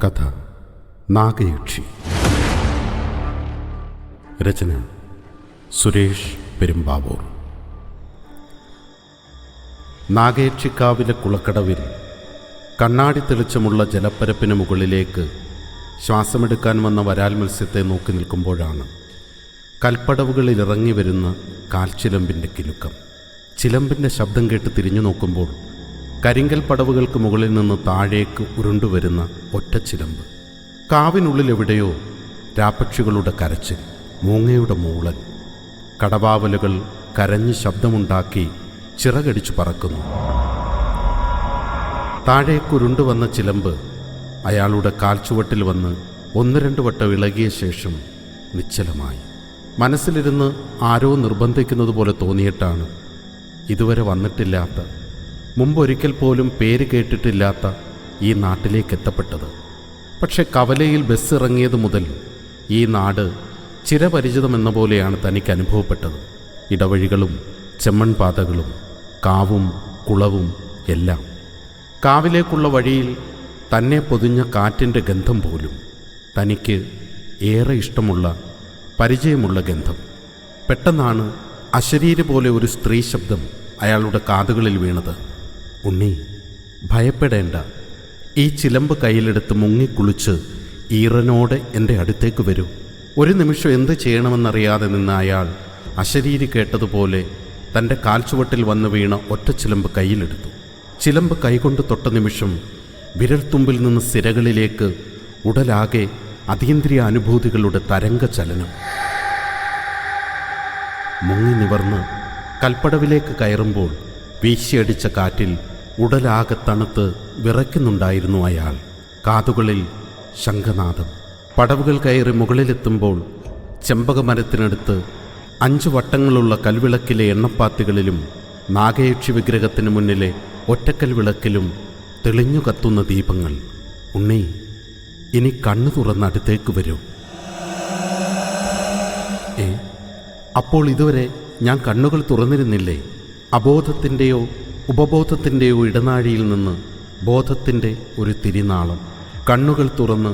കഥ നാഗയക്ഷി. രചന സുരേഷ് പെരുമ്പാവൂർ. നാഗയക്ഷിക്കാവിലെ കുളക്കടവിൽ കണ്ണാടി തെളിച്ചമുള്ള ജലപ്പരപ്പിന് മുകളിലേക്ക് ശ്വാസമെടുക്കാൻ വന്ന വരാൽ മത്സ്യത്തെ നോക്കി നിൽക്കുമ്പോഴാണ് കൽപ്പടവുകളിൽ ഇറങ്ങി വരുന്ന കാൽച്ചിലമ്പിൻ്റെ കിലുക്കം. ചിലമ്പിൻ്റെ ശബ്ദം കേട്ട് തിരിഞ്ഞു നോക്കുമ്പോൾ കരിങ്കൽ പടവുകൾക്ക് മുകളിൽ നിന്ന് താഴേക്ക് ഉരുണ്ടുവരുന്ന ഒറ്റച്ചിലമ്പ്. കാവിനുള്ളിൽ എവിടെയോ രാപ്പക്ഷികളുടെ കരച്ചിൽ, മൂങ്ങയുടെ മൂളൽ, കടവാവലുകൾ കരഞ്ഞ് ശബ്ദമുണ്ടാക്കി ചിറകടിച്ചു പറക്കുന്നു. താഴേക്കുരുണ്ടുവന്ന ചിലമ്പ് അയാളുടെ കാൽച്ചുവട്ടിൽ വന്ന് ഒന്ന് രണ്ട് വട്ടം ഇളകിയ ശേഷം നിശ്ചലമായി. മനസ്സിലിരുന്ന് ആരോ നിർബന്ധിക്കുന്നത് പോലെ തോന്നിയിട്ടാണ് ഇതുവരെ വന്നിട്ടില്ലാത്ത, മുമ്പൊരിക്കൽ പോലും പേര് കേട്ടിട്ടില്ലാത്ത ഈ നാട്ടിലേക്ക് എത്തപ്പെട്ടത്. പക്ഷെ കവലയിൽ ബസ് ഇറങ്ങിയത് മുതൽ ഈ നാട് ചിരപരിചിതമെന്ന പോലെയാണ് തനിക്ക് അനുഭവപ്പെട്ടത്. ഇടവഴികളും ചെമ്മൺപാതകളും കാവും കുളവും എല്ലാം. കാവിലേക്കുള്ള വഴിയിൽ തന്നെ പൊതിഞ്ഞ കാറ്റിൻ്റെ ഗന്ധം പോലും തനിക്ക് ഏറെ ഇഷ്ടമുള്ള പരിചയമുള്ള ഗന്ധം. പെട്ടെന്നാണ് അശരീരി പോലെ ഒരു സ്ത്രീ ശബ്ദം അയാളുടെ കാതുകളിൽ വീണത്. ഉണ്ണി, ഭയപ്പെടേണ്ട. ഈ ചിലമ്പ് കയ്യിലെടുത്ത് മുങ്ങിക്കുളിച്ച് ഈറനോടെ എൻ്റെ അടുത്തേക്ക് വരൂ. ഒരു നിമിഷം എന്ത് ചെയ്യണമെന്നറിയാതെ നിന്ന അയാൾ അശരീരി കേട്ടതുപോലെ തൻ്റെ കാൽച്ചുവട്ടിൽ വന്ന് വീണ ഒറ്റ ചിലമ്പ് കയ്യിലെടുത്തു. ചിലമ്പ് കൈകൊണ്ട് തൊട്ട നിമിഷം വിരൽത്തുമ്പിൽ നിന്ന് സിരകളിലേക്ക് ഉടലാകെ അതീന്ദ്രിയ അനുഭൂതികളുടെ തരംഗ ചലനം. മുങ്ങി നിവർന്ന് കൽപ്പടവിലേക്ക് കയറുമ്പോൾ വീശിയടിച്ച കാറ്റിൽ ഉടലാകെ തണുത്ത് വിറയ്ക്കുന്നുണ്ടായിരുന്നു അയാൾ. കാതുകളിൽ ശംഖനാദം. പടവുകൾ കയറി മുകളിലെത്തുമ്പോൾ ചെമ്പകമരത്തിനടുത്ത് 5 വട്ടങ്ങളുള്ള കൽവിളക്കിലെ എണ്ണപ്പാത്തികളിലും നാഗയക്ഷി വിഗ്രഹത്തിന് മുന്നിലെ ഒറ്റക്കൽ വിളക്കിലും തെളിഞ്ഞു കത്തുന്ന ദീപങ്ങൾ. ഉണ്ണി, ഇനി കണ്ണു തുറന്ന് അടുത്തേക്ക് വരൂ. അപ്പോൾ ഇതുവരെ ഞാൻ കണ്ണുകൾ തുറന്നിരുന്നില്ലേ? അബോധത്തിൻ്റെയോ ഉപബോധത്തിൻ്റെയോ ഇടനാഴിയിൽ നിന്ന് ബോധത്തിൻ്റെ ഒരു തിരിനാളം. കണ്ണുകൾ തുറന്ന്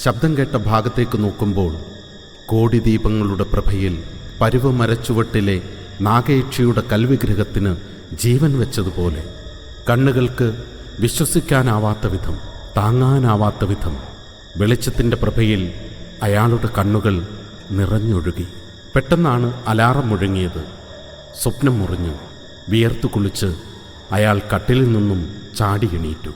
ശബ്ദം കേട്ട ഭാഗത്തേക്ക് നോക്കുമ്പോൾ കോടി ദീപങ്ങളുടെ പ്രഭയിൽ പരുവമരച്ചുവട്ടിലെ നാഗയക്ഷിയുടെ കൽവിഗ്രഹത്തിന് ജീവൻ വെച്ചതുപോലെ കണ്ണുകൾക്ക് വിശ്വസിക്കാനാവാത്ത വിധം, താങ്ങാനാവാത്ത വിധം വെളിച്ചത്തിൻ്റെ പ്രഭയിൽ അയാളുടെ കണ്ണുകൾ നിറഞ്ഞൊഴുകി. പെട്ടെന്നാണ് അലാറം മുഴങ്ങിയത്. സ്വപ്നം മുറിഞ്ഞു. വിയർത്തു കുളിച്ച് അയാൾ കട്ടിലിൽ നിന്നും ചാടി എണീറ്റു.